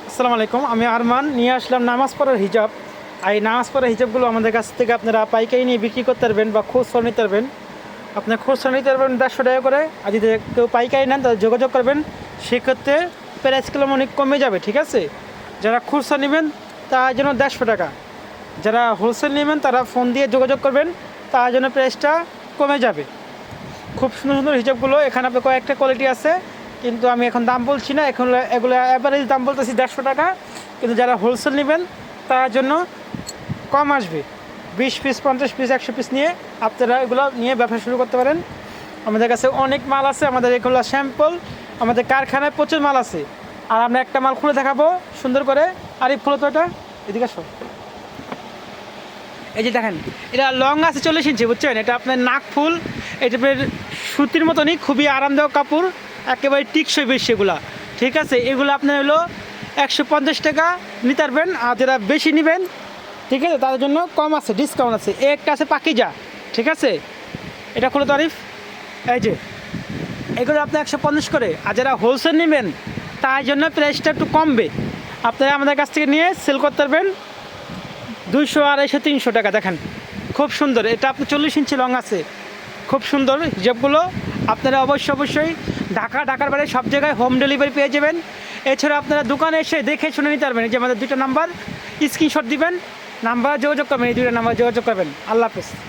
আসসালামু আলাইকুম, আমি আরমান নিয়ে আসলাম নামাজ পড়ার হিজাব। আর এই নামাজ পড়ার হিজাবগুলো আমাদের কাছ থেকে আপনারা পাইকারি নিয়ে বিক্রি করতে পারবেন বা খুচরা নিতে পারবেন। আপনার খুচরা নিতে পারবেন 150 টাকা করে, আর যদি কেউ পাইকারি নেন তাদের যোগাযোগ করবেন, সেক্ষেত্রে প্রাইসগুলো অনেক কমে যাবে। ঠিক আছে, যারা খুচরা নেবেন তার জন্য 150 টাকা, যারা হোলসেল নেবেন তারা ফোন দিয়ে যোগাযোগ করবেন, তার জন্য প্রাইসটা কমে যাবে। খুব সুন্দর সুন্দর হিজাবগুলো এখানে আপনার কয়েকটা কোয়ালিটি আছে, কিন্তু আমি এখন দাম বলছি না। এখন এগুলো অ্যাভারেজ দাম বলতেছি 150 টাকা, কিন্তু যারা হোলসেল নেবেন তার জন্য কম আসবে। 20 পিস, 50 পিস, 100 পিস নিয়ে আপনারা এগুলো নিয়ে ব্যবসা শুরু করতে পারেন। আমাদের কাছে অনেক মাল আছে, আমাদের এগুলো স্যাম্পল, আমাদের কারখানায় প্রচুর মাল আছে। আর আমরা একটা মাল খুলে দেখাবো সুন্দর করে। আর এই ফুলো তো এটা এদিকে আসো, এই যে দেখেন, এটা লং আছে 40 ইঞ্চি, বুঝছেন? এটা আপনার নাক ফুল, এটা আপনার সুতির মতনই, খুবই আরামদায়ক কাপড়, একেবারে টিকসই বেশ এগুলা। ঠিক আছে, এগুলো আপনার হলো 150 টাকা নিতে পারবেন। আর যারা বেশি নেবেন, ঠিক আছে, তাদের জন্য কম আছে, ডিসকাউন্ট আছে। একটা আছে পাকিজা, ঠিক আছে, এটা খুলে তারিফ, এই যে এগুলো আপনি 150 করে। আর যারা হোলসেল নেবেন তার জন্য প্রাইসটা একটু কমবে। আপনারা আমাদের কাছ থেকে নিয়ে সেল করতে পারবেন 200, 250, 300 টাকা। দেখেন খুব সুন্দর, এটা আপনার 40 ইঞ্চি লং আছে, খুব সুন্দর হিজাবগুলো। আপনারা অবশ্যই ঢাকার বাইরে সব জায়গায় হোম ডেলিভারি পেয়ে যাবেন। এছাড়া আপনারা দোকানে এসে দেখে শুনে নিতে পারবেন। এই যে আমাদের 2টা নাম্বার, স্ক্রিনশট দিবেন, নাম্বার যোগাযোগ করবেন, এই 2টা নাম্বার যোগাযোগ করবেন। আল্লাহ হাফেজ।